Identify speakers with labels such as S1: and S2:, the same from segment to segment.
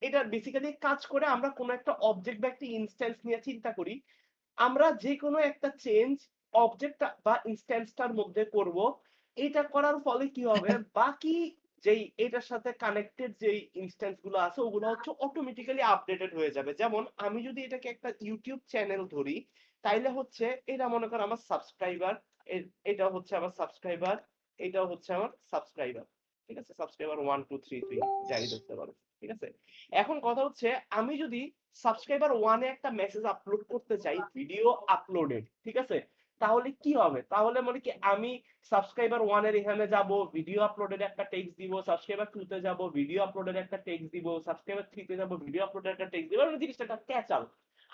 S1: এটা বেসিক্যালি কাজ করে আমরা কোন একটা অবজেক্ট বা একটা ইনস্ট্যান্স নিয়ে চিন্তা করি। আমরা যেকোনো একটা চেঞ্জ অবজেক্ট বা ইনস্ট্যান্সটার মধ্যে করব। এটা করার ফলে কি হবে? বাকি যেই এটার সাথে কানেক্টেড যেই ইনস্ট্যান্স গুলো আছে ওগুলো হচ্ছে অটোমেটিক্যালি আপডেটেড হয়ে যাবে। যেমন আমি যদি এটাকে একটা YouTube চ্যানেল ধরি, তাইলে হচ্ছে এটা মনে করো আমার সাবস্ক্রাইবার, এটা হচ্ছে আমার সাবস্ক্রাইবার, এটাও হচ্ছে আমার সাবস্ক্রাইবার। ঠিক আছে? সাবস্ক্রাইবার 1 2 3 তুই যাই ধরতে পারো। ঠিক আছে? এখন কথা হচ্ছে আমি যদি সাবস্ক্রাইবার 1 এ একটা মেসেজ আপলোড করতে চাই, ভিডিও আপলোডেড, ঠিক আছে? তাহলে কি হবে? তাহলে মানে কি আমি সাবস্ক্রাইবার 1 এর এখানে যাব, ভিডিও আপলোডের একটা টেক্সট দিব, সাবস্ক্রাইবার 2 তে যাব, ভিডিও আপলোডের একটা টেক্সট দিব, সাবস্ক্রাইবার 3 তে যাব, ভিডিও আপলোডের একটা টেক্সট দিব। মানে জিনিসটা একটা ক্যাচাল।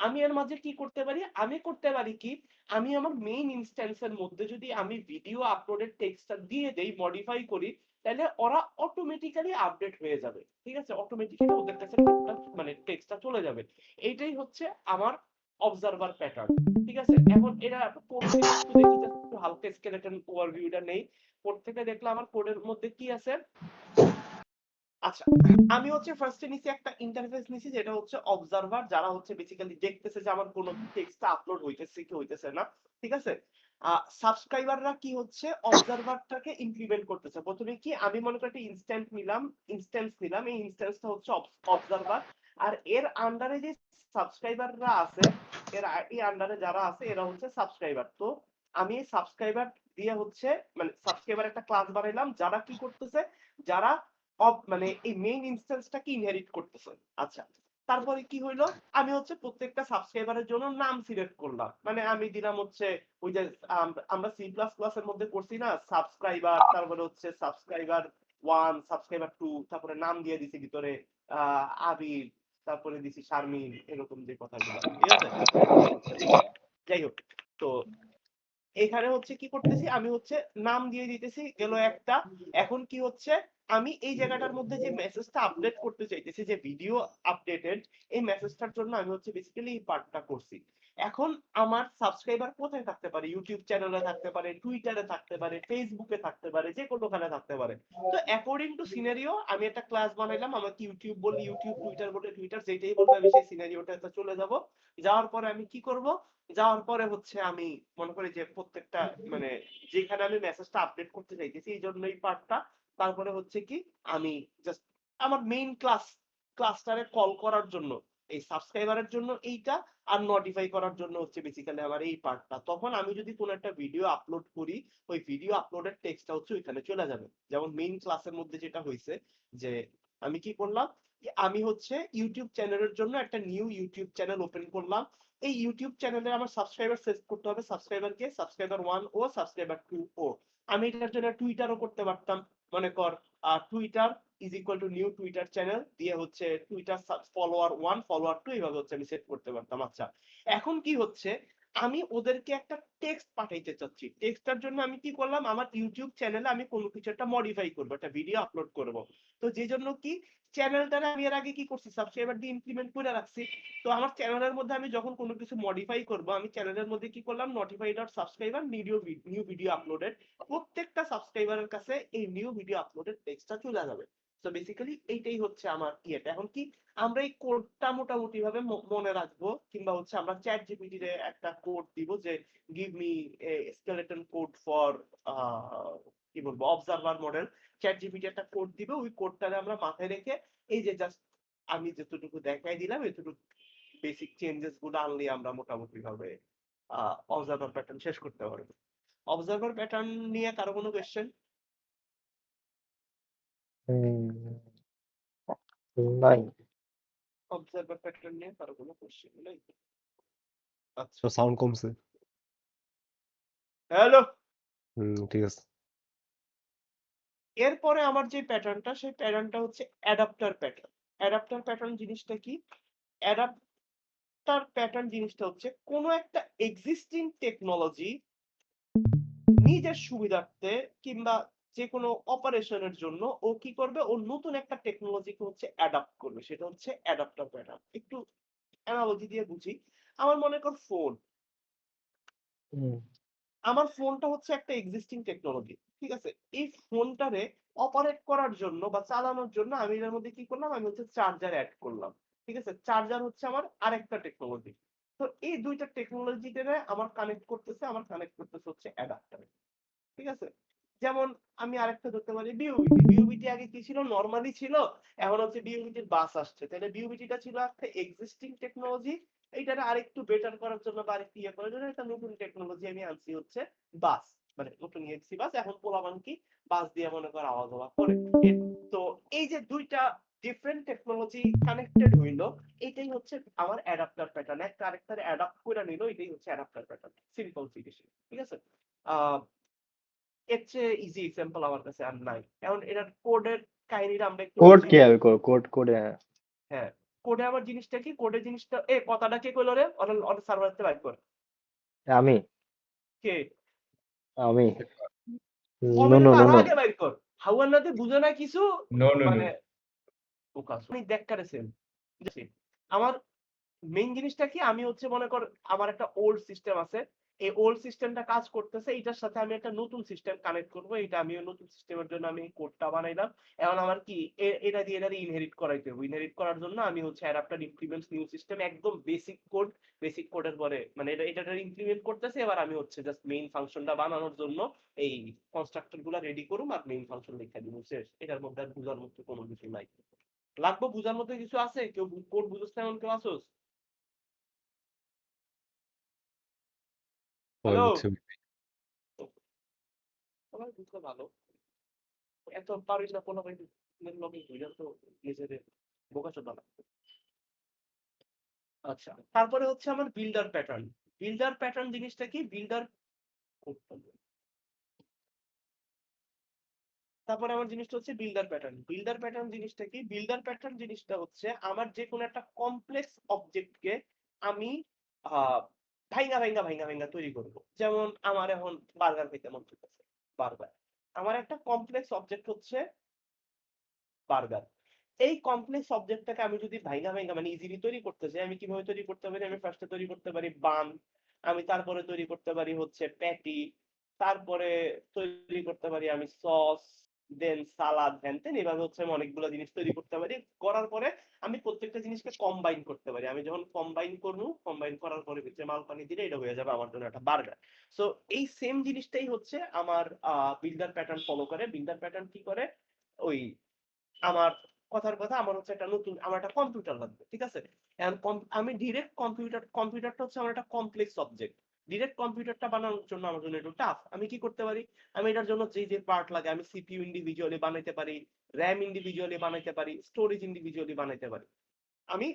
S1: আমি এর মাঝে কি করতে পারি? আমি করতে পারি কি? আমি আমার মেইন ইনস্ট্যান্স এর মধ্যে যদি আমি ভিডিও আপলোডের টেক্সটটা দিয়ে দেই, মডিফাই করি, তাহলে ওরা অটোমেটিক্যালি আপডেট হয়ে যাবে। ঠিক আছে? অটোমেটিক্যালি ওদের কাছে কোডটা মানে টেক্সটটা চলে যাবে। এইটাই হচ্ছে আমার অবজারভার প্যাটার্ন। ঠিক আছে? এখন এটা কোড থেকে একটু দেখি, জাস্ট একটু হালকা স্কেলেটন ওভারভিউটা নেই। কোড থেকে দেখলে আমার কোডের মধ্যে কি আছে? আচ্ছা, আমি হচ্ছে ফার্স্টে নিছি একটা ইন্টারফেস নিছি যেটা হচ্ছে অবজারভার, যারা হচ্ছে বেসিক্যালি দেখতেছে যে আমার কোন টেক্সটটা আপলোড হইতেছে কি হইতেছে না। ঠিক আছে? সাবস্ক্রাইবাররা কি হচ্ছে অবজারভারটাকে ইমপ্লিমেন্ট করতেছে। প্রথমে কি আমি মনে করি একটা ইনস্ট্যান্স নিলাম। এই ইনস্ট্যান্সটা হচ্ছে অবজারভার। আর এর আন্ডারে যে সাবস্ক্রাইবাররা আছে, এই আন্ডারে যারা আছে এরা হচ্ছে সাবস্ক্রাইবার। তো আমি এই সাবস্ক্রাইবার দিয়ে হচ্ছে মানে সাবস্ক্রাইবার একটা ক্লাস বানাইলাম যারা কি করতেছে, যারা মানে এই মেইন ইনস্ট্যান্সটাকে ইনহেরিট করতেছে। আচ্ছা, তারপরে কি হইলো? আমি হচ্ছে প্রত্যেকটা সাবস্ক্রাইবারের জন্য নাম সিলেক্ট করলাম। মানে আমি দিলাম হচ্ছে ওই যে আমরা সি প্লাস প্লাস এর মধ্যে করছি না, সাবস্ক্রাইবার, তারপরে হচ্ছে সাবস্ক্রাইবার 1, সাবস্ক্রাইবার 2, তারপরে নাম দিয়ে দিছি ভিতরে আবির, তারপরে দিছি শারমিন, এরকম যে কথাগুলো। ঠিক আছে? যাই হোক, তো এখানে হচ্ছে কি করতেছি, আমি হচ্ছে নাম দিয়ে দিতেছি গেল একটা। এখন কি হচ্ছে, আমি এই জায়গাটার মধ্যে যে মেসেজটা আপডেট করতে চাইতেছি যে ভিডিও আপডেটেড, এই মেসেজটার জন্য আমি হচ্ছে বেসিক্যালি এই পার্টটা করছি। এখন আমার সাবস্ক্রাইবার কোথায় থাকতে পারে? ইউটিউব চ্যানেলে থাকতে পারে, টুইটারে থাকতে পারে, ফেসবুকে থাকতে পারে, যে কোনোখানে থাকতে পারে। তো অ্যাকর্ডিং টু সিনারিও আমি একটা ক্লাস বানাইলাম। আমাকে ইউটিউব বললে ইউটিউব, টুইটার বললে টুইটার, যেটাই বলবে আমি সেই সিনারিওটাতে চলে যাব। যাওয়ার পরে আমি কি করব? যাওয়ার পরে হচ্ছে আমি মনে করি যে প্রত্যেকটা মানে যেখানে আমি মেসেজটা আপডেট করতে চাইতেছি এই জন্য এই পার্টটা। তারপরে হচ্ছে কি আমি জাস্ট আমার মেইন ক্লাসটারে কল করার জন্য এই সাবস্ক্রাইবারের জন্য এইটা, আর নোটিফাই করার জন্য হচ্ছে বেসিক্যালি আমার এই পার্টটা। তখন আমি যদি কোনো একটা ভিডিও আপলোড করি, ওই ভিডিও আপলোডের টেক্সটটা হচ্ছে ওইখানে চলে যাবে। যেমন মেইন ক্লাসের মধ্যে যেটা হয়েছে যে আমি কি করলাম, আমি হচ্ছে ইউটিউব চ্যানেলের জন্য একটা নিউ ইউটিউব চ্যানেল ওপেন করলাম। এই ইউটিউব চ্যানেলে আমার সাবস্ক্রাইবার সেট করতে হবে, সাবস্ক্রাইবারকে সাবস্ক্রাইবার 1 ও সাবস্ক্রাইবার 2 ও। আমি এটার জন্য টুইটারও করতে পারতাম। মনে কর Twitter is equal to new Twitter channel দিয়ে হচ্ছে টুইটার ফলোয়ার 1 ফলোয়ার 2 এইভাবে হচ্ছে আমি সেট করতে পারতাম। আচ্ছা, এখন কি হচ্ছে, আমি ওদেরকে একটা টেক্সট পাঠাইতে চাচ্ছি। টেক্সটটার জন্য আমি কি করলাম, আমার ইউটিউব চ্যানেলে আমি কোনো কিছু একটা মডিফাই করব, একটা ভিডিও আপলোড করব। তো যে জন্য কি চ্যানেলটারে আমি এর আগে কি করছি, সাবস্ক্রাইবার দিয়ে ইমপ্লিমেন্ট করে রাখছি। তো আমার চ্যানেলের মধ্যে আমি যখন কোনো কিছু মডিফাই করব, আমি চ্যানেলের মধ্যে কি করলাম, notify dot subscriber new video uploaded. প্রত্যেকটা সাবস্ক্রাইবারের কাছে এই নিউ ভিডিও আপলোডেড টেক্সটটা চলে যাবে। তো বেসিক্যালি এইটাই হচ্ছে আমার ইয়েটা। এখন কি আমরা এই কোডটা মোটামুটি ভাবে মনে রাখবো, কিংবা হচ্ছে আমরা চ্যাট জিপিটি তে একটা কোড দিব যে give me a skeleton code for কি বলবো অবজারভার মডেল। চ্যাট জিপিটি একটা কোড দিবে, ওই কোডটারে আমরা মাথায় রেখে এই যে জাস্ট আমি যতটুকু দেখাই দিলাম এতটুকু বেসিক চেঞ্জেস গুলো আনলে আমরা মোটামুটি ভাবে অবজারভার প্যাটার্ন শেষ করতে পারবো। অবজারভার প্যাটার্ন নিয়ে কারো কোনো কোয়েশ্চেন?
S2: নাই।
S1: অবজারভার প্যাটার্ন নিয়ে কারো কোনো কোয়েশ্চেন নেই? আচ্ছা,
S2: তো সাউন্ড কমছে।
S1: হ্যালো।
S2: ঠিক আছে।
S1: এরপরে আমার যে প্যাটার্নটা, সেই প্যাটার্নটা হচ্ছে অ্যাডাপ্টার প্যাটার্ন। অ্যাডাপ্টার প্যাটার্ন জিনিসটা কি? অ্যাডাপ্টার প্যাটার্ন জিনিসটা হচ্ছে কোনো একটা এক্সিস্টিং টেকনোলজি নিজের সুবিধার্থে কিংবা যে কোনো অপারেশনের জন্য ও কি করবে, ও নতুন একটা টেকনোলজিকে হচ্ছে অ্যাডাপ্ট করবে, সেটা হচ্ছে অ্যাডাপ্টার প্যাটার্ন। একটু অ্যানালজি দিয়ে বুঝি। আমার মনে কর ফোন, আমার ফোনটা হচ্ছে একটা এক্সিস্টিং টেকনোলজি। ঠিক আছে? এই ফোনটারে অপারেট করার জন্য বা চালানোর জন্য আমি এটার মধ্যে কি করলাম, আমি হচ্ছে চার্জার অ্যাড করলাম। ঠিক আছে? চার্জার হচ্ছে আমার আরেকটা টেকনোলজি। তো এই ২ টা টেকনোলজিতে আমার কানেক্ট করতেছে হচ্ছে অ্যাডাপ্টার। ঠিক আছে? যেমন আমি আরেকটা ধরতে পারি বিউবিটি। বিউবিটি আগে কি ছিল? নরমালি ছিল। এখন হচ্ছে বিউবিটির বাস আসছে। তাহলে বিউবিটিটা ছিল একটা এক্সিস্টিং টেকনোলজি। এইটারে আরেকটু বেটার করার জন্য বা আরেকটু ইয়ে করার জন্য একটা নতুন টেকনোলজি আমি আনছি হচ্ছে বাস। মানে নতুন ইএক্সি বাস। এখন পোলাপান কি বাস দিয়ে মনে কর আওয়া-যাওয়া করে। তো এই যে ২ টা ডিফারেন্ট টেকনোলজি কানেক্টেড হইলো, এটাই হচ্ছে আমার অ্যাডাপ্টার প্যাটার্ন। একটা আরেকটারে অ্যাডাপ্ট কইরা নিল, এটাই হচ্ছে অ্যাডাপ্টার প্যাটার্ন। সিম্পল জিনিস। ঠিক আছে? আ এর চেয়ে ইজি এক্সাম্পল আমার কাছে আর নাই। এখন এটার কোডের কাহিনীটা আমরা একটু
S2: কোড
S1: বুঝি।
S2: কিভাবে কোড
S1: হ্যাঁ, কোডে আমার জিনিসটা কি? কোডের জিনিসটা কথাটা কে কইলো রে? ওর সার্ভার তে বাইর কর।
S2: আমি
S1: কে?
S2: আমি নো
S1: কমেন্ট
S2: নো
S1: তো
S2: নো
S1: আরো
S2: নো
S1: আগে বাইর কর। হাওয়ান্নাতে বুঝে না কিছু
S3: No, no, no.
S1: মানে ফোকাস। আমি দেখ কারেছেন। আমার মেইন জিনিসটা কি? আমি হচ্ছে মনে কর আমার একটা ওল্ড সিস্টেম আছে। এই ওল্ড সিস্টেমটা কাজ করতেছে। এটার সাথে আমি একটা নতুন সিস্টেম কানেক্ট করব। এটা আমি নতুন সিস্টেমের জন্য আমি কোডটা বানাইলাম। এখন আমার কি এটা দিয়ে এটারে ইনহেরিট করাইতে হবে। ইনহেরিট করার জন্য আমি হচ্ছে অ্যাডাপ্টার ইমপ্লিমেন্টস নিউ সিস্টেম একদম বেসিক কোডের পরে মানে এটারে ইমপ্লিমেন্ট করতেছি। এবার আমি হচ্ছে জাস্ট মেইন ফাংশনটা বানানোর জন্য এই কনস্ট্রাক্টর গুলা রেডি করুম আর মেইন ফাংশন লিখে দিব। শেষ। এটার মধ্যে আর বুঝার মতো কোনো কিছু নাই। লাগবে বুঝার মতো কিছু আছে? কেউ কোড বুঝছ না এমন কেউ আছোস?
S3: সবাই
S1: হ্যালো?
S3: বুঝছে।
S1: সবাই বুঝতে ভালো। এত পারিস না পোলাপাইনের লগে ঘুইরা তো নিজেরে বোকাচোদা লাগবে। আচ্ছা। তারপরে হচ্ছে আমার বিল্ডার প্যাটার্ন। বিল্ডার প্যাটার্ন জিনিসটা কি? তারপরে আমার জিনিসটা হচ্ছে বিল্ডার প্যাটার্ন। বিল্ডার প্যাটার্ন জিনিসটা কি? বিল্ডার প্যাটার্ন জিনিসটা হচ্ছে আমার যেকোনো একটা কমপ্লেক্স অবজেক্টকে আমি আ ভাইঙ্গা তৈরি করব। যেমন আমার এখন বার্গার খাইতে মন চাইতেছে। বার্গার। আমার একটা কমপ্লেক্স অবজেক্ট হচ্ছে বার্গার। এই কমপ্লেক্স অবজেক্টটাকে আমি যদি ভাইঙ্গা মানে ইজিলি তৈরি করতে চাই, আমি কিভাবে তৈরি করতে পারি? আমি ফার্স্টে তৈরি করতে পারি বান, আমি তারপরে তৈরি করতে পারি হচ্ছে প্যাটি, তারপরে তৈরি করতে পারি আমি সস, দেন সালাদ, হ্যান-ত্যান এভাবে হচ্ছে আমি অনেকগুলো জিনিস তৈরি করতে পারি। করার পরে আমি প্রত্যেকটা জিনিসকে কম্বাইন করতে পারি। আমি যখন কম্বাইন করার পরে হচ্ছে মাল পানি দিলে এটা হয়ে যাবে আমার জন্য একটা বার্গার। সো এই সেম জিনিসটাই হচ্ছে আমার বিল্ডার প্যাটার্ন ফলো করে। বিল্ডার প্যাটার্ন কি করে? ওই আমার কথার কথা আমার হচ্ছে আমার একটা কম্পিউটার লাগবে। ঠিক আছে? এখন আমি ডিরেক্ট কম্পিউটারটা হচ্ছে আমার একটা কমপ্লেক্স অবজেক্ট। ডিরেক্ট কম্পিউটারটা বানানোর জন্য আমার জন্য একটু টাফ। আমি কি করতে পারি? আমি এটার জন্য যে পার্ট লাগে আমি সিপিইউ ইন্ডিভিজুয়ালি বানাইতে পারি, র‍্যাম ইন্ডিভিজুয়ালি বানাইতে পারি, স্টোরেজ ইন্ডিভিজুয়ালি বানাইতে পারি। আমি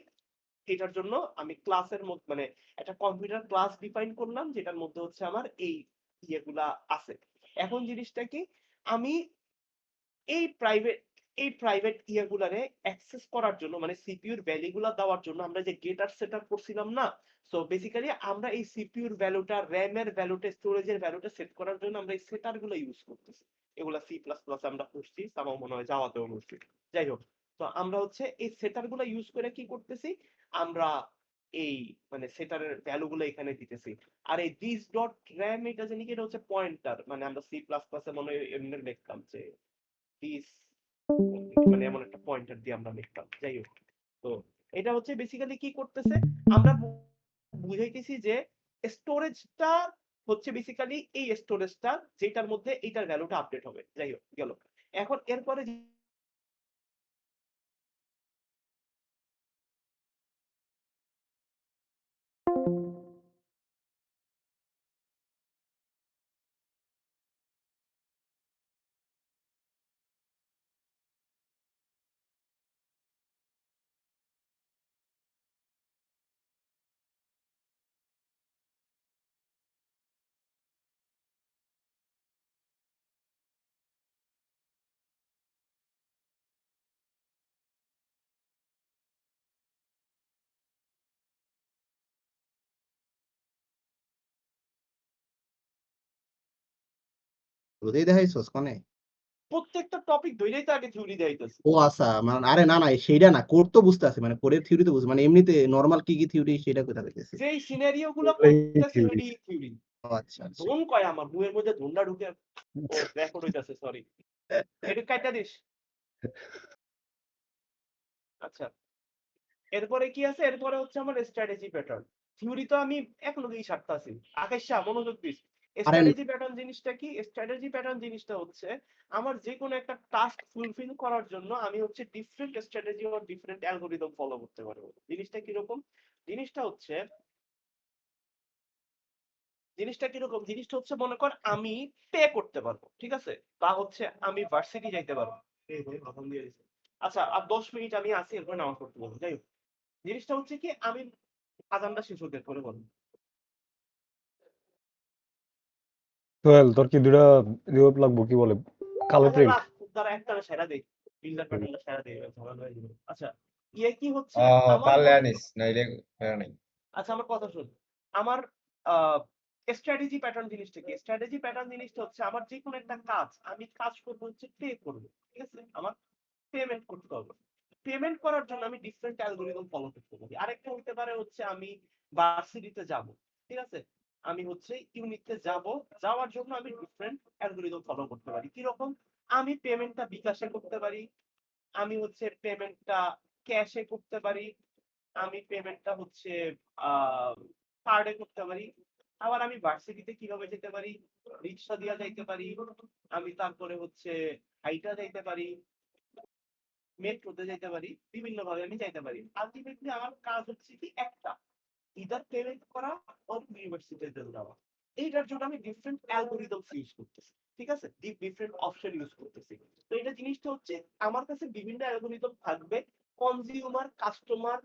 S1: এটার জন্য আমি ক্লাসের মধ্যে মানে একটা কম্পিউটার ক্লাস ডিফাইন করলাম যেটার মধ্যে হচ্ছে আমার এই ইয়েগুলা আছে। এখন জিনিসটা কি? আমি এই প্রাইভেট ইয়াগুলারে অ্যাক্সেস করার জন্য মানে সিপিইউর ভ্যালু গুলা দেওয়ার জন্য আমরা যে গেটার সেটআপ করছিলাম না? সো বেসিক্যালি আমরা এই সিপিইউর ভ্যালুটা, র‍্যাম এর ভ্যালুটা, স্টোরেজের ভ্যালুটা সেট করার জন্য আমরা এই সেটার গুলো ইউজ করতেছি। এগুলা সি প্লাস প্লাস আমরা পড়ছি, সামাও মনে হয় জাভাতেও পড়ছি। যাই হোক। তো আমরা হচ্ছে এই সেটার গুলা ইউজ করে কি করতেছি? আমরা এই মানে সেটারের ভ্যালু গুলো এখানে দিতেছি। আর এই দিস ডট র‍্যাম এটা জানি কি এটা হচ্ছে পয়েন্টার। মানে আমরা সি প্লাস প্লাস এ মনে হয় এমনি লিখতাম যে দিস মানে এমন একটা পয়েন্টার দিয়ে আমরা লিখতাম। যাই হোক। তো এটা হচ্ছে বেসিক্যালি কি করতেছে? আমরা বুঝাইতেছি যে স্টোরেজটা হচ্ছে বেসিক্যালি এই স্টোরেজটা যেটার মধ্যে এইটার ভ্যালুটা আপডেট হবে। যাই হোক গেল। এখন এরপরে
S4: রোদেই দেখাইছস কনে?
S1: প্রত্যেকটা টপিক ধইরেই তো আগে থিওরি দেখাইতেছি।
S4: ও আচ্ছা মানে আরে না সেইটা না কোড তো বুঝতে আছে মানে কোডের থিওরি তো বুঝি মানে এমনিতে নরমাল কি থিওরি সেটা কোথা পেতেছি।
S1: যেই সিনারিও গুলো
S2: এগুলাই
S1: করতেছি
S2: থিওরি।
S1: ওইটাই থিওরি।
S4: ও আচ্ছা আচ্ছা
S1: ধন কয় আমার মুয়ের মধ্যে ধনটা ঢুকে ও রেকর্ড হইতাছে সরি। এটা কাইটা দিস। আচ্ছা, এরপরে কি আছে? এরপরে হচ্ছে আমার স্ট্র্যাটেজি প্যাটার্ন। থিওরি তো আমি এখনো এই সারতাছি। আকাশ শাহ মনোযোগ দিস।
S4: আরে
S1: স্ট্র্যাটেজি প্যাটার্ন জিনিসটা কি? স্ট্র্যাটেজি প্যাটার্ন জিনিসটা হচ্ছে আমার যেকোনো একটা টাস্ক ফুলফিল করার জন্য আমি হচ্ছে different strategy or different algorithm follow করতে পারবো। জিনিসটা কিরকম? জিনিসটা হচ্ছে জিনিসটা কিরকম? জিনিসটা হচ্ছে মনে কর আমি পে করতে পারবো। ঠিক আছে? বা হচ্ছে আমি ভার্সিটি যাইতে পারবো। এই ভাই ভাষণ দিয়ে দিছে। আচ্ছা, আর ১০ মিনিট আমি আছি এরপরে নামাজ পড়তে বলবো। যাই হোক। জিনিসটা হচ্ছে কি আমি আজানটা শেষ হতে পরে বলবো।
S2: সোহেল তোর কি দুইটা রিওয়ার্ড লাগবো কি বলে কালো
S1: আচ্ছা
S2: প্রিন্ট?
S1: রাখ, তারা একটা সেরা দেই। বিল্ডার প্যাটার্নটা সেরা দেই, ঝামেলা হয়ে যাবে। আচ্ছা, ইয়ে কি হচ্ছে আমার
S3: পারলে
S1: মনে
S3: আনিস নাইলে প্যারা নাই।
S1: আচ্ছা আমার কথা শোন। আমার স্ট্র্যাটেজি প্যাটার্ন জিনিসটা কি? স্ট্র্যাটেজি প্যাটার্ন জিনিসটা হচ্ছে আমার যেকোনো একটা কাজ আমি কাজ করবো হচ্ছে পে করবো। ঠিক আছে? আমার পেমেন্ট করতে হবে। পেমেন্ট করার জন্য আমি ডিফারেন্ট অ্যালগরিদম ফলো করতে পারি। আরেকটা হতে পারে হচ্ছে আমি ভার্সিটিতে যাব। ঠিক আছে? আমি হচ্ছে ইউনিটতে যাব। যাওয়ার জন্য আমি ডিফারেন্ট অ্যালগরিদম ফলো করতে পারি। কিরকম? আমি পেমেন্টটা বিকাশে করতে পারি। আমি হচ্ছে পেমেন্টটা ক্যাশে করতে পারি। আমি পেমেন্টটা হচ্ছে আহ কার্ডে করতে পারি। আবার আমি ভার্সিটিতে কিভাবে যেতে পারি? রিক্সা দিয়া যাইতে পারি। আমি তারপরে হচ্ছে হাইটা যাইতে পারি। মেট্রোতে যাইতে পারি। বিভিন্ন ভাবে আমি যাইতে পারি। আলটিমেটলি আমার কাজ হচ্ছে কি একটা, ইদার পেমেন্ট করা অর ইউনিভার্সিটিতে যাওয়া। এইটার জন্য আমি ডিফারেন্ট অ্যালগরিদমস ইউজ করতেছি। ঠিক আছে? ডিফারেন্ট অপশন ইউজ করতেছি। তো এটা জিনিসটা হচ্ছে আমার কাছে বিভিন্ন অ্যালগরিদম থাকবে। কনজিউমার, কাস্টমার,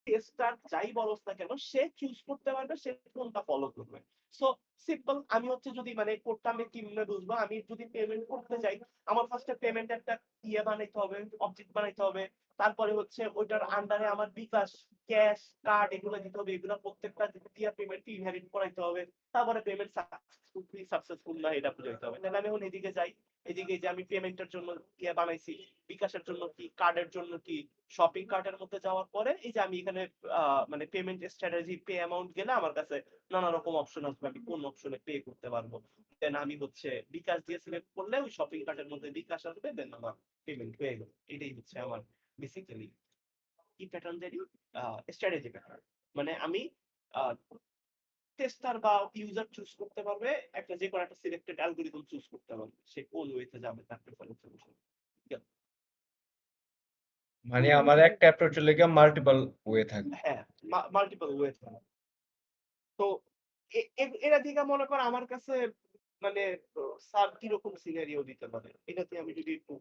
S1: টেস্টার যাই বলস না কেন সে চুজ করতে পারবে সে কোনটা ফলো করবে। সো সিম্পল, আমি হচ্ছে যদি মানে কোডটা আমি কিভাবে বুঝবো, আমি যদি পেমেন্ট করতে চাই আমার ফার্স্টে পেমেন্ট একটা ইয়ে বানাইতে হবে, অবজেক্ট বানাইতে হবে। তারপরে হচ্ছে ওইটার আন্ডারে আমার বিকাশ, ক্যাশ, কার্ড এগুলো দিতে হবে। এগুলো প্রত্যেকটা দিয়া পেমেন্ট ইনহেরিট করাইতে হবে। তারপরে পেমেন্ট সাকসেসফুল না এটা বুঝাইতে হবে। তাহলে আমি এখন এদিকে যাই। এদিকে যে আমি পেমেন্টের জন্য ইয়ে বানাইছি, বিকাশের জন্য কি, কার্ডের জন্য কি, শপিং কার্টের মধ্যে যাওয়ার পরে এই যে আমি এখানে মানে পেমেন্ট স্ট্র্যাটেজি পে অ্যামাউন্ট গেলে আমার কাছে নানা রকম অপশন আসবে, আমি কোন অপশনে পে করতে পারবো। দেন আমি হচ্ছে বিকাশ দিয়ে সিলেক্ট করলে ওই শপিং কার্টের মধ্যে বিকাশ আসবে, দেন আমার পেমেন্ট হয়ে গেল। এটাই হচ্ছে আমার বেসিক্যালি কি প্যাটার্ন জানি, স্ট্র্যাটেজি প্যাটার্ন। মানে আমি টেস্টার বা ইউজার চুজ করতে পারবে, একটা যে কোনো একটা সিলেক্টেড অ্যালগরিদম চুজ করতে পারবে সে কোন ওয়েতে যাবে তার প্রেফারেন্স অনুসারে।
S3: মানে আমার একটা অ্যাপ্রোচের লেগে মাল্টিপল ওয়ে থাকে।
S1: হ্যাঁ, মাল্টিপল ওয়ে। তো এরা দিকে মনে কর আমার কাছে মানে স্যার কিরকম সিনারিও দিতে পারে এটাতে আমি যদি একটু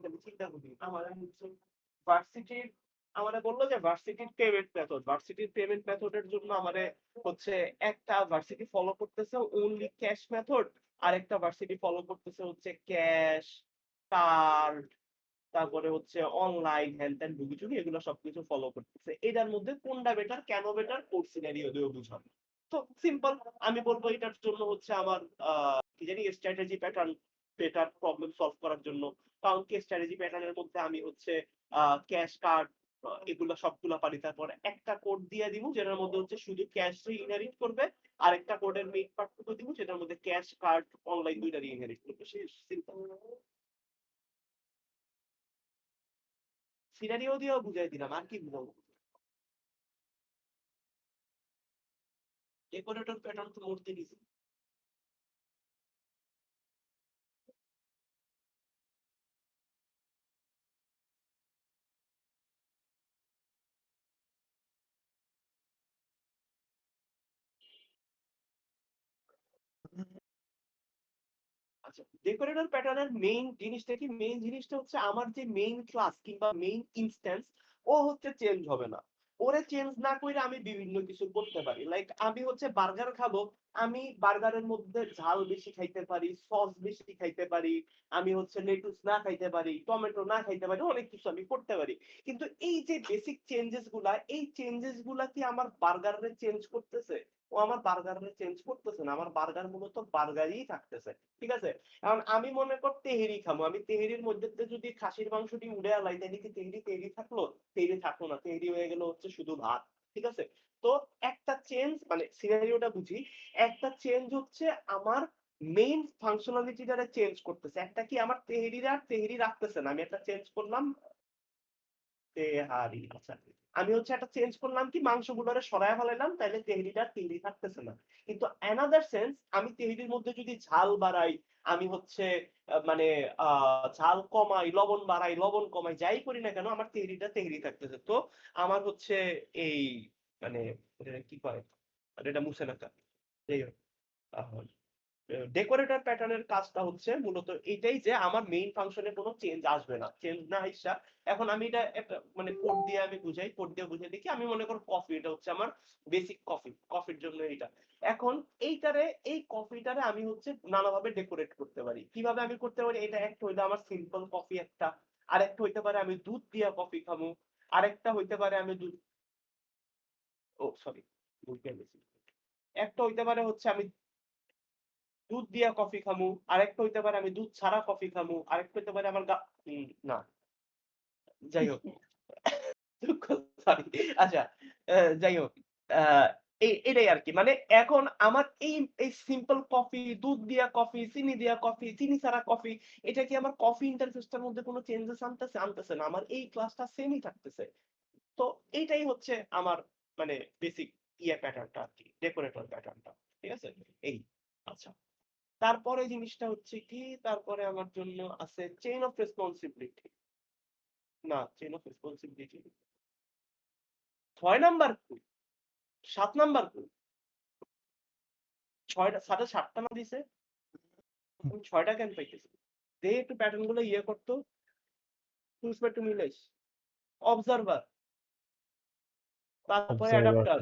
S1: আমি চিন্তা করি। আমার হচ্ছে ভার্সিটির, আমারে বললো যে ভার্সিটির পেমেন্ট মেথড, ভার্সিটির পেমেন্ট মেথডের জন্য আমারে হচ্ছে একটা ভার্সিটি ফলো করতেছে ওনলি ক্যাশ মেথড, আর একটা ভার্সিটি ফলো করতেছে হচ্ছে ক্যাশ, কার্ড, তারপরে হচ্ছে অনলাইন হ্যান ত্যান ঢুকি এগুলো সবকিছু ফলো করতেছে। এটার মধ্যে কোনটা বেটার, কেন বেটার, কোড সিনারিও দিয়ে বুঝাবে। তো সিম্পল, আমি বলবো এটার জন্য হচ্ছে আমার কি জানি strategy pattern better problem solve করার জন্য। কারণ কি স্ট্র্যাটেজি প্যাটার্নের মধ্যে আমি হচ্ছে ক্যাশ, কার্ড এগুলো সবগুলো পারি। তারপর একটা কোড দিয়ে দিব যেটার মধ্যে হচ্ছে শুধু ক্যাশ ইনহেরিট করবে, আর একটা কোডের মেইন পার্টটুকু দিব যেটার মধ্যে ক্যাশ, কার্ড, অনলাইন দুইটারই ইনহেরিট করবে। শেষ, সিম্পল। সিনারিও দিয়েও বুঝাই দিলাম, আর কি বুঝাবো? ডেকোরেটর প্যাটার্ন তো মূর্তি নিছি। আচ্ছা, ডেকোরেটর প্যাটার্নের মেইন জিনিসটা কি? মেইন জিনিসটা হচ্ছে আমার যে মেইন ক্লাস কিংবা মেইন ইনস্ট্যান্স ও হচ্ছে চেঞ্জ হবে না। ওরে চেঞ্জ না করে আমি বিভিন্ন কিছু করতে পারি। লাইক আমি হচ্ছে বার্গার খাবো, আমি বার্গারের মধ্যে ঝাল বেশি খাইতে পারি, সস বেশি খাইতে পারি, আমি হচ্ছে লেটুস না খাইতে পারি, টমেটো না খাইতে পারি, অনেক কিছু আমি করতে পারি। কিন্তু এই যে বেসিক চেঞ্জেস গুলা, এই চেঞ্জেস গুলা কি আমার বার্গারে চেঞ্জ করতেছে? ও আমার বার্গারে চেঞ্জ করতেছে না। আমার বার্গার মূলত বার্গারই থাকতেছে। ঠিক আছে? কারণ আমি মনে কর তেহেরি খাবো, আমি তেহেরির মধ্যে যদি খাসির মাংসটি উড়ে আলাই তাহলে কি তেহেরি তেহেরি থাকলো? তেহেরি থাকলো না, তেহেরি হয়ে গেল হচ্ছে শুধু ভাত। ঠিক আছে? তো একটা চেঞ্জ মানে সিনারিওটা বুঝি, একটা চেঞ্জ হচ্ছে আমার মেইন ফাংশনালিটি দ্বারা চেঞ্জ করতেছে। একটা কি আমার তেহেরি রাখতেছে না। আমি একটা চেঞ্জ করলাম তেহারি। আচ্ছা। আমি হচ্ছে একটা চেঞ্জ করলাম কি মাংসগুলোরে সরায় ফেলাইলাম তাইলে তেহেরিটা আর তেহেরি থাকতেছে না। কিন্তু অ্যানাদার সেন্স আমি তেহেরির মধ্যে যদি ঝাল বাড়াই, আমি হচ্ছে মানে ঝাল কমাই, লবণ বাড়াই, লবণ কমাই, যাই করি না কেন আমার তেহেরিটা তেহেরি থাকতেছে। তো আমার হচ্ছে এই মানে এটা কি কয়? মানে এটা মুছে না কা। যাই হোক। আহ ডেকোরেটর প্যাটার্নের কাজটা হচ্ছে মূলত এটাই যে আমার মেইন ফাংশনে কোনো চেঞ্জ আসবে না। চেঞ্জ না আইসা এখন আমি এটা একটা মানে কোড দিয়ে আমি বুঝাই, কোড দিয়ে বুঝাই দেখি আমি মনে করি কফি, এটা হচ্ছে আমার বেসিক কফি, কফির জন্য এইটা। এখন এই কফিটারে আমি হচ্ছে নানাভাবে ডেকোরেট করতে পারি। কিভাবে আমি করতে পারি? এটা একটা হইলো আমার সিম্পল কফি একটা, আরেকটা হইতে পারে আমি দুধ দিয়া কফি খামু, আরেকটা হইতে পারে আমি দুধ ও সরি দুধ দিয়ে গেছি। একটা হইতে পারে হচ্ছে আমি দুধ দিয়া কফি খামু, আরেকটা হইতে পারে আমি দুধ ছাড়া কফি খামু, আরেকটা হইতে পারে আমার না যাই হোক দুঃখ সরি আচ্ছা যাই হোক আহ, এটাই আর কি মানে এখন আমার এই সিম্পল কফি, দুধ দিয়া কফি, চিনি দিয়া কফি, চিনি ছাড়া কফি, এটা কি আমার কফি ইন্টারফেসটার মধ্যে কোনো চেঞ্জেস আনতেছে না, আমার এই ক্লাসটা সেমই থাকতেছে। তো এইটাই হচ্ছে আমার মানে বেসিক প্যাটার্নটা আর কি, ডেকোরেটর প্যাটার্নটা। ঠিক আছে এই আচ্ছা। তারপরে জিনিসটা হচ্ছে কি, তারপরে আমার জন্য আছে চেইন অফ রেসপন্সিবিলিটি। না চেইন অফ রেসপন্সিবিলিটি 6 নাম্বার কই, 7 নাম্বার কই, 7টা না দিছে, আমি 6টা কেন পাইতেছি? দে একটু প্যাটার্ন গুলো করতো, চুজ একটু মিলাইস। অবজারভার, তারপরে
S2: অবজারভার।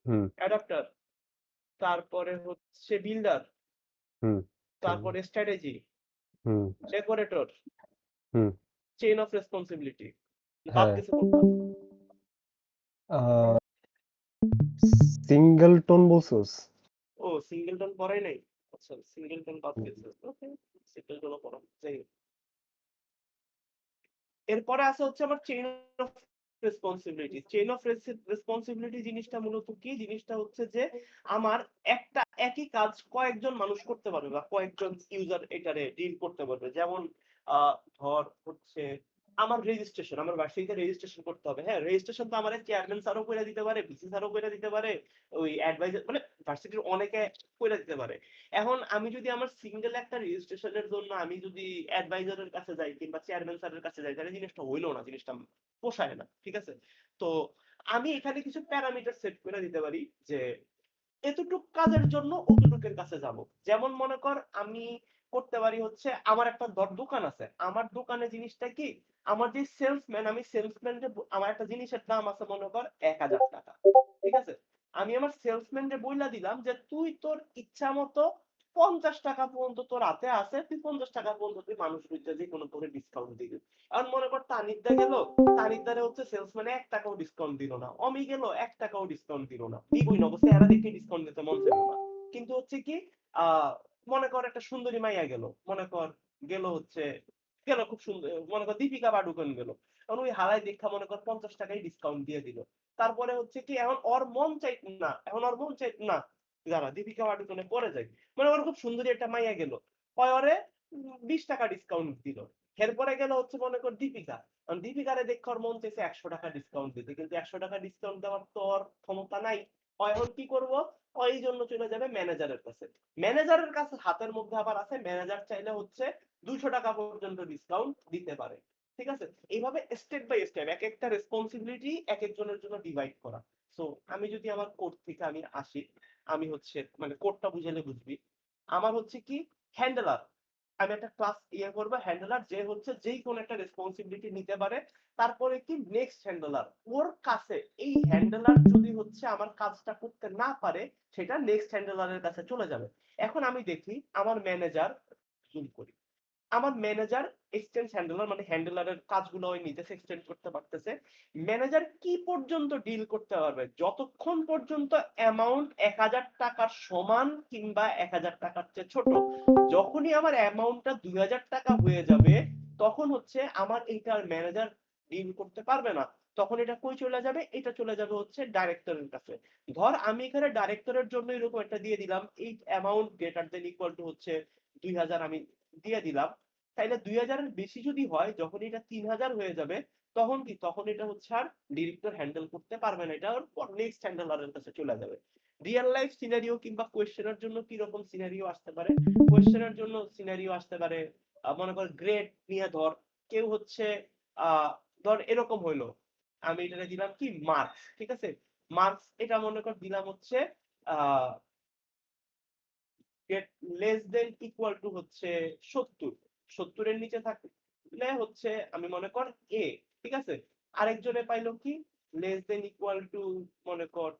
S2: হুম
S1: অ্যাডাপ্টার, তারপরে হচ্ছে বিল্ডার,
S2: হুম
S1: তারপরে strategy,
S2: hmm
S1: decorator,
S2: hmm
S1: chain of responsibility. বাদ
S2: হ্যাঁ
S1: গেছে কোনটা?
S2: সিঙ্গেলটন বলছোস?
S1: ও সিঙ্গেলটন পড়াই নাই। আচ্ছা সিঙ্গেলটন বাদ গেছে, ওকে সিঙ্গেলটন পড়া যাই হোক। এরপরে আছে হচ্ছে আমার chain of responsibility. Chain of responsibility জিনিসটা মূলত কি? জিনিসটা হচ্ছে যে আমার একটা একই কাজ কয়েকজন মানুষ করতে পারবে বা কয়েকজন ইউজার এটারে ডিল করতে পারবে। যেমন ধর হচ্ছে আমার রেজিস্ট্রেশন, আমার ভার্সিটিতে রেজিস্ট্রেশন করতে হবে। হ্যাঁ রেজিস্ট্রেশন তো আমার চেয়ারম্যান স্যারও করে দিতে পারে, ভিসি স্যারও করে দিতে পারে, ওই অ্যাডভাইজার মানে ভার্সিটির অনেকে করে দিতে পারে। এখন আমি যদি আমার সিঙ্গেল একটা রেজিস্ট্রেশনের জন্য আমি যদি অ্যাডভাইজারের কাছে যাই কিংবা চেয়ারম্যান স্যারের কাছে যাই তাহলে জিনিসটা হইলো না, জিনিসটা পোষায় না। ঠিক আছে, তো আমি এখানে কিছু প্যারামিটার সেট করে দিতে পারি যে এতটুক কাজের জন্য অতটুকের কাছে যাব। যেমন মনে কর আমি করতে পারি হচ্ছে আমার একটা দোকান আছে, আমার দোকানে জিনিসটা কি, আমার যে সেলসম্যান, আমি সেলসম্যান আমার একটা জিনিসের দাম আছে মনে কর 1000 টাকা। ঠিক আছে, আমি আমার সেলসম্যান বইলা দিলাম যে তুই তোর ইচ্ছা মতো 50 টাকা পর্যন্ত তোর হাতে আছে, তুই 50 টাকা পর্যন্ত তুই মানুষ বুঝতে যে কোনো করে ডিসকাউন্ট দিবি। এখন মনে কর তানিদ্দা গেল, তানিদ্দারে হচ্ছে সেলসম্যানে 1 টাকাও ডিসকাউন্ট দিল না, অমি গেল 1 টাকাও ডিসকাউন্ট দিল না, দিবই না, অবশ্যই এরা দেখে ডিসকাউন্ট দিতে মন চাইল না। কিন্তু হচ্ছে কি মনে কর একটা সুন্দরী মাইয়া গেল, মনে কর গেল হচ্ছে গেল খুব সুন্দর, মনে কর দীপিকা পাডুকোন গেল, এখন ওই হালাই দেখা মনে কর 50 টাকাই ডিসকাউন্ট দিয়ে দিল। তারপরে হচ্ছে কি এখন ওর মন চাই না, এখন ওর মন চাই না যারা দীপিকা পাডুকোনে পরে যায়, মানে ওর খুব সুন্দরী একটা মাইয়া গেল, ওরে 20 টাকা ডিসকাউন্ট দিল। এরপরে গেল হচ্ছে মনে কর দীপিকা, দীপিকারে দেখে ওর মন চাইছে 100 টাকা ডিসকাউন্ট দিতে, কিন্তু 100 টাকা ডিসকাউন্ট দেওয়ার তো ওর ক্ষমতা নাই। ও এখন কি করবো, ও এই জন্য চলে যাবে ম্যানেজারের কাছে। ম্যানেজারের কাছে হাতের মধ্যে আবার আছে, ম্যানেজার চাইলে হচ্ছে 200 টাকা পর্যন্ত ডিসকাউন্ট দিতে পারে। ঠিক আছে, এইভাবে স্টেপ বাই স্টেপ এক একটা রেসপন্সিবিলিটি এক একজনের জন্য ডিভাইড করা। সো আমি যদি আমার কোড থেকে আমি আসি, আমি হচ্ছে মানে কোডটা বুঝালে বুঝবি। আমার হচ্ছে কি হ্যান্ডলার, আমি একটা ক্লাস করবো হ্যান্ডলার, যে হচ্ছে যেই কোনো একটা রেসপন্সিবিলিটি নিতে পারে। তারপরে কি নেক্সট হ্যান্ডলার, ওর কাছে এই হ্যান্ডলার যদি হচ্ছে আমার কাজটা করতে না পারে সেটা নেক্সট হ্যান্ডলারের কাছে চলে যাবে। এখন আমি দেখি আমার ম্যানেজার জুম করি, আমার ম্যানেজার এক্সচেঞ্জ হ্যান্ডলার মানে হ্যান্ডলারের কাজগুলো ওই নিজে এক্সটেন্ড করতে পারতেছে। ম্যানেজার কি পর্যন্ত ডিল করতে পারবে, যতক্ষণ পর্যন্ত অ্যামাউন্ট 1000 টাকার সমান কিংবা 1000 টাকার চেয়ে ছোট। যখনই আমার অ্যামাউন্টটা 2000 টাকা হয়ে যাবে তখন হচ্ছে আমার এইটার ম্যানেজার ডিল করতে পারবে না। তখন এটা কই চলে যাবে? এটা চলে যাবে হচ্ছে ডাইরেক্টরের কাছে। ধর আমি এখানে ডাইরেক্টরের জন্য এরকম একটা দিয়ে দিলাম, এই amount greater than equal to হচ্ছে 2000 আমি দিয়ে দিলাম। তাইলে 2000 এর বেশি যদি হয়, যখন এটা 3000 হয়ে যাবে, তখন কি? তখন এটা হচ্ছে আর ডিরেক্টর হ্যান্ডেল করতে পারবে না, এটা ওর নেক্সট হ্যান্ডলারের কাছে চলে যাবে। রিয়েল লাইফ সিনারিও কিংবা কোয়েশ্চেনের জন্য কি রকম সিনারিও আসতে পারে? কোয়েশ্চেনের জন্য সিনারিও আসতে পারে, মনে কর গ্রেড নিয়ে ধর কেউ হচ্ছে ধর এরকম হইলো, আমি এটা দিলাম কি মার্কস, ঠিক আছে? মার্কস এটা মনে কর দিলাম হচ্ছে আহ লেস দেন ইকুয়াল টু হচ্ছে 70, 70 এর নিচে থাকলে হচ্ছে আমি মনে কর এ, ঠিক আছে? আরেকজনে পাইলো কি লেস দেন ইকুয়াল টু মনে কর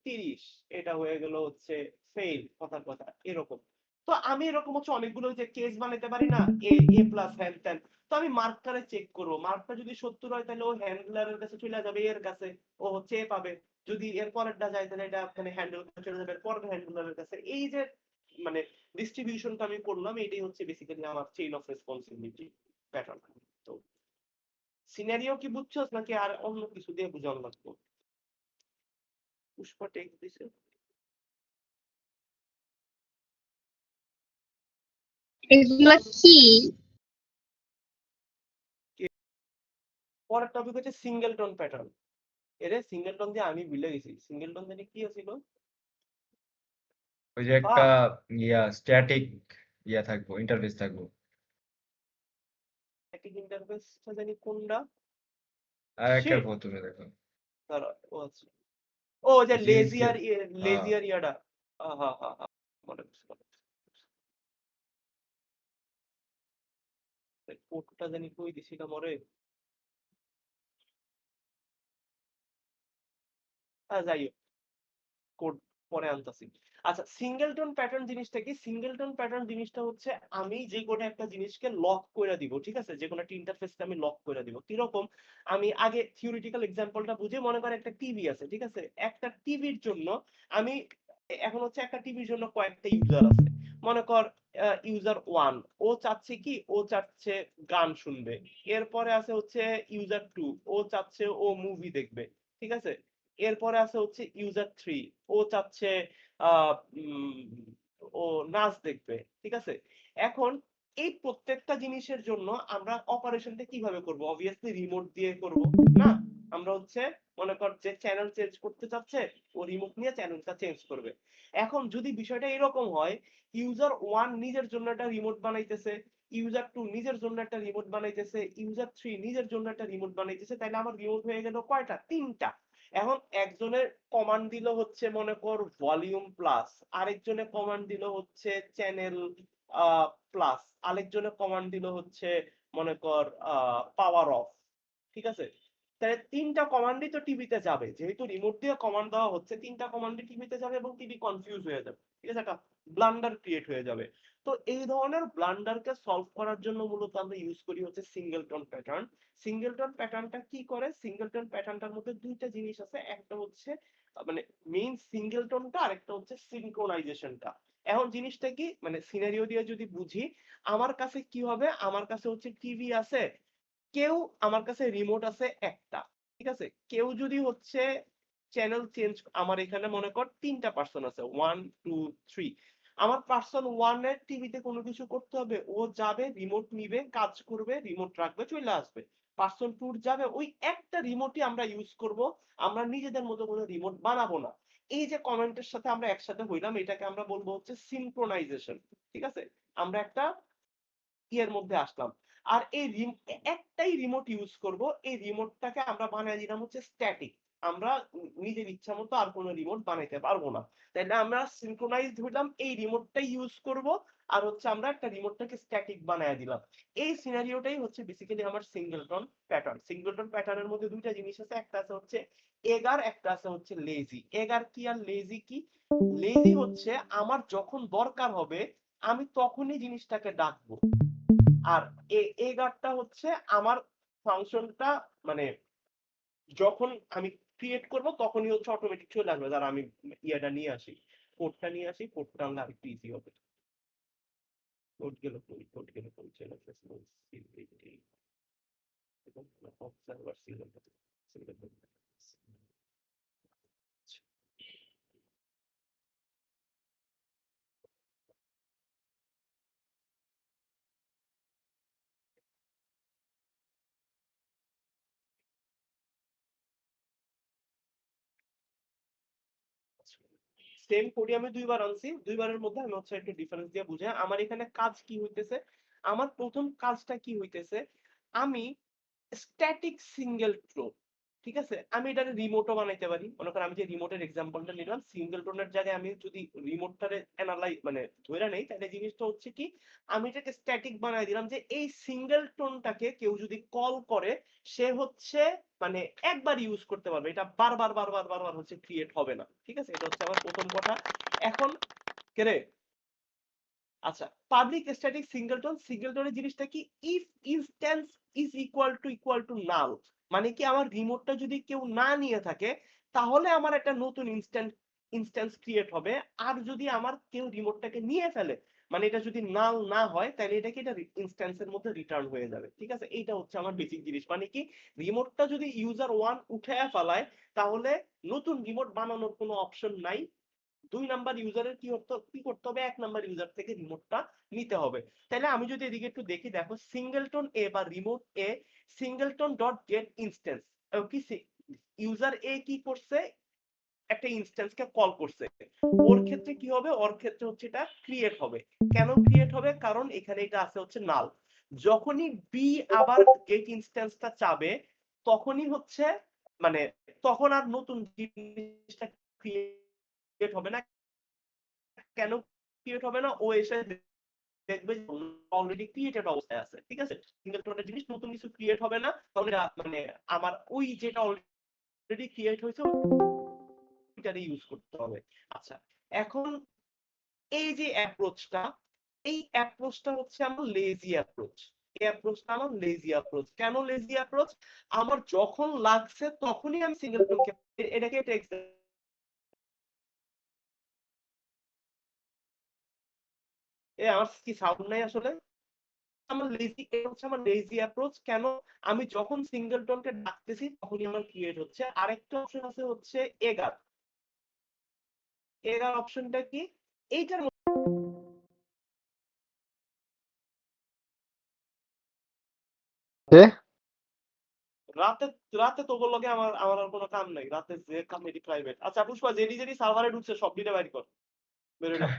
S1: 30, এটা হয়ে গেল হচ্ছে ফেল, কথার কথা এরকম। তো আমি এরকম হচ্ছে অনেকগুলো যে কেস বানাইতে পারি না, এ প্লাস হ্যান ত্যান। তো আমি মার্কটারে চেক করবো, মার্কটা যদি 70 হয় তাহলে ও হ্যান্ডলারের কাছে চলে যাবে, এর কাছে ও হচ্ছে এ পাবে। যদি এর পরেরটা যায় তাহলে এটা মানে হ্যান্ডেল চলে যাবে পরের হ্যান্ডলারের কাছে। এই যে মানে ডিস্ট্রিবিউশনটা আমি করলাম, এটাই হচ্ছে বেসিক্যালি আমার চেইন অফ রেসপন্সিবিলিটি প্যাটার্ন। তো সিনারিও কি বুঝছস নাকি আর অন্য কিছু দিয়ে বুঝানো লাগবে? পুষ্পা টেক্সট দিছে।
S5: এগুলা কি?
S1: পরের টপিক হচ্ছে সিঙ্গেলটন প্যাটার্ন। এরে সিঙ্গেলটন দিয়ে আমি ভুলে গেছি, সিঙ্গেলটন জানি কি ছিল?
S3: ওই যে একটা স্ট্যাটিক থাকবো, ইন্টারফেস থাকবো।
S1: স্ট্যাটিক ইন্টারফেসটা জানি কোনটা?
S3: আর একটা
S1: Shit!
S3: প্রথমে দেখো
S1: দাঁড়া, ও আচ্ছা, ও যে
S3: জিন্স কে
S1: লেজিয়ার ইয়াটা। হ্যাঁ হ্যাঁ হ্যাঁ, মনে পড়ছে, মনে পড়ছে। কোডটা জানি কই দিছিলাম মরে। যাই হোক, কোড পরে আনতাছি। আচ্ছা, সিঙ্গেলটন প্যাটার্ন জিনিসটা কি? সিঙ্গেলটন প্যাটার্ন জিনিসটা হচ্ছে আমি যে কোনো একটা জিনিসকে লক করে দিব, ঠিক আছে? যে কোনো একটা ইন্টারফেসকে আমি লক করে দিব। কিরকম? আমি আগে থিওরিটিক্যাল এক্সাম্পলটা বুঝি। মনে করেন একটা টিভি আছে, ঠিক আছে? একটা টিভির জন্য আমি এখন হচ্ছে একটা টিভির জন্য কয়েকটা ইউজার আছে। মনে কর ইউজার 1 ও চাচ্ছে কি, ও চাচ্ছে গান শুনবে। এরপরে আছে হচ্ছে ইউজার 2, ও চাচ্ছে ও মুভি দেখবে, ঠিক আছে? এরপরে আছে হচ্ছে ইউজার 3, ও চাচ্ছে আহ ও নাচ দেখবে, ঠিক আছে? এখন এই প্রত্যেকটা জিনিসের জন্য আমরা অপারেশনটা কিভাবে করব? অবভিয়াসলি রিমোট দিয়ে করব না? আমরা হচ্ছে মনে কর যে চ্যানেল চেঞ্জ করতে চাচ্ছে, ও রিমোট নিয়ে চ্যানেলটা চেঞ্জ করবে। এখন যদি বিষয়টা এরকম হয়, ইউজার 1 নিজের জন্য একটা রিমোট বানাইতেছে, ইউজার 2 নিজের জন্য একটা রিমোট বানাইতেছে, ইউজার 3 নিজের জন্য একটা রিমোট বানাইতেছে, তাহলে আমার রিমোট হয়ে গেল কয়টা? 3টা। এখন একজনের কমান্ড দিল হচ্ছে মনে কর ভলিউম প্লাস, আরেকজনে কমান্ড দিল হচ্ছে চ্যানেল প্লাস, আরেকজনে কমান্ড দিল হচ্ছে মনে কর পাওয়ার অফ, ঠিক আছে? তাহলে 3টা কমান্ডই তো টিভিতে যাবে, যেহেতু রিমোট দিয়ে কমান্ড দেওয়া হচ্ছে, 3টা কমান্ডই টিভিতে যাবে এবং টিভি কনফিউজ হয়ে যাবে, ঠিক আছে? একটা ব্লান্ডার ক্রিয়েট হয়ে যাবে। তো এই ধরনের ব্লান্ডারকে সলভ করার জন্য মূলত আমরা ইউজ করি হচ্ছে সিঙ্গেলটন প্যাটার্ন। সিঙ্গেলটন প্যাটার্নটা কি করে? সিঙ্গেলটন প্যাটার্নটার মধ্যে দুইটা জিনিস আছে, একটা হচ্ছে মানে মেইন সিঙ্গেলটনটা, আরেকটা হচ্ছে সিনক্রোনাইজেশনটা। এখন জিনিসটা কি, মানে সিনারিও দিয়ে যদি বুঝি, আমার কাছে কি হবে? আমার কাছে হচ্ছে টিভি আছে, কেউ আমার কাছে রিমোট আছে একটা, ঠিক আছে? কেউ যদি হচ্ছে চ্যানেল চেঞ্জ, আমার এখানে মনে কর 3টা পার্সন আছে, 1 2 3। আমার পার্সন 1 এর টিভিতে কোনো কিছু করতে হবে, ও যাবে রিমোট নিবে, কাজ করবে, রিমোট রাখবে, চলে আসবে। পার্সন 2 যাবে, ওই একটা রিমোটই আমরা ইউজ করব, আমরা নিজেদের মতো কোনো রিমোট বানাবো না। এই যে কমেন্টের সাথে আমরা একসাথে হইলাম, এটাকে আমরা বলবো হচ্ছে সিনক্রোনাইজেশন, ঠিক আছে? আমরা একটা ইয়ের মধ্যে আসলাম। আর এই একটাই রিমোট ইউজ করব, এই রিমোটটাকে আমরা বানিয়ে দিলাম হচ্ছে স্ট্যাটিক। আমরা নিজের ইচ্ছা মতো আর কোনো রিমোট বানাইতে পারবো না। তাইলে আমরা সিনক্রোনাইজড হইলাম, এই রিমোটটাই ইউজ করব, আর হচ্ছে আমরা একটা রিমোটটাকে স্ট্যাটিক বানায় দিলাম। এই সিনারিওটাই হচ্ছে বেসিক্যালি আমার সিঙ্গেলটন প্যাটার্ন। সিঙ্গেলটন প্যাটার্নের মধ্যে দুইটা জিনিস আছে, একটা আছে হচ্ছে এগার, একটা আছে হচ্ছে লেজি। এগার কি আর লেজি কি? লেজি হচ্ছে আমার যখন দরকার হবে আমি তখনই জিনিসটাকে ডাকবো, আর এই গার্ডটা হচ্ছে আমার ফাংশনটা মানে যখন আমি ক্রিয়েট করব তখনই হচ্ছে অটোমেটিক চলে আসবে, যারা আমি ইয়েটা নিয়ে আসি, কোডটা নিয়ে আসি, কোডটা আনলে আরেকটু ইজি হবে। কোড গেল কই চলে আসছে, এবং অবজারভার সিলেক্ট সেম কোডই আমি দুইবার আনছি, দুইবারের মধ্যে আমি হচ্ছে একটু ডিফারেন্স দিয়ে বুঝাই। আমার এখানে কাজ কি হইতেছে, আমার প্রথম কাজটা কি হইতেছে, আমি স্ট্যাটিক সিঙ্গেল থ্রো, ঠিক আছে, আমি এটাকে রিমোটও বানাইতে পারি। মনে করেন আমি যে রিমোটের এক্সাম্পলটা নিলাম, সিঙ্গেল টোনের জায়গায় আমি যদি রিমোটটারে মানে ধরে নেই, তাহলে জিনিসটা হচ্ছে কি, আমি এটাকে স্ট্যাটিক বানাই দিলাম যে এই সিঙ্গেল টোনটাকে কেউ যদি কল করে, সে হচ্ছে মানে একবার ইউজ করতে পারবে, এটা বারবার বারবার বারবার হচ্ছে ক্রিয়েট হবে না। ঠিক আছে, এটা হচ্ছে আমার প্রথম কথা। এখন কেরে আচ্ছা, পাবলিক স্ট্যাটিক সিঙ্গেলটনের জিনিসটা কি, if instance is equal to নাল, মানে কি আমার রিমোটটা যদি কেউ না নিয়ে থাকে, তাহলে আমার একটা নতুন ইনস্ট্যান্স ক্রিয়েট হবে। আর যদি আমার কেউ রিমোটটাকে নিয়ে ফেলে, মানে এটা যদি নাল না হয়, তাহলে এটাকে এটা ইনস্ট্যান্সের মধ্যে রিটার্ন হয়ে যাবে। ঠিক আছে, এইটা হচ্ছে আমার বেসিক জিনিস। মানে কি, রিমোটটা যদি ইউজার 1 উঠায়া ফেলায়, তাহলে নতুন রিমোট বানানোর কোনো অপশন নাই। 2 নাম্বার ইউজারের কি করতে হবে, 1 নাম্বার ইউজার থেকে রিমোটটা নিতে হবে। তাহলে আমি যদি এদিকে একটু দেখি, দেখো সিঙ্গেলটন এ বা রিমোট এ সিঙ্গেলটন ডট গেট ইনস্ট্যান্স, কি ইউজার এ কি করছে, একটা ইনস্ট্যান্সকে কল করছে। ওর ক্ষেত্রে কি হবে, ওর ক্ষেত্রে হচ্ছে এটা ক্রিয়েট হবে। কেন ক্রিয়েট হবে, কারণ এখানে এটা আছে হচ্ছে নাল। যখনই বি আবার গেট ইনস্ট্যান্সটা চাবে, তখনই হচ্ছে মানে তখন আর নতুন জিনিসটা ক্রিয়েট হবে না। কেন ক্রিয়েট হবে না, ও এসে দেখবে অলরেডি ক্রিয়েটেড অবস্থায় আছে। ঠিক আছে, সিঙ্গেল টোনের জিনিস, নতুন কিছু ক্রিয়েট হবে না, তাহলে মানে আমার ওই যেটা অলরেডি ক্রিয়েট হয়েছে ওইটারে ইউজ করতে হবে। আচ্ছা, এখন এই যে অ্যাপ্রোচটা, এই অ্যাপ্রোচটা হচ্ছে আমার লেজি অ্যাপ্রোচ। এই অ্যাপ্রোচটা আমার লেজি অ্যাপ্রোচ। কেন লেজি অ্যাপ্রোচ, আমার যখন লাগছে তখনই আমি সিঙ্গেলটনকে এটাকে আমার কি সাউন্ড নাই আসলে, আমার লেজি, এটা হচ্ছে আমার লেজি অ্যাপ্রোচ। কেন, আমি যখন সিঙ্গেলটনকে ডাকতেছি তখনই আমার ক্রিয়েট হচ্ছে। আরেকটা অপশন আছে হচ্ছে এগার। এগার অপশনটা কি, এইটার রাতে রাতে তোর লগে আমার আমার আর কোনো কাম নাই, রাতে যে কাম এটি প্রাইভেট। আচ্ছা পুষ্পা, যেটি যেটি সার্ভারে ঢুকছে সব ডিলে বাইর কর, বেরোয় না।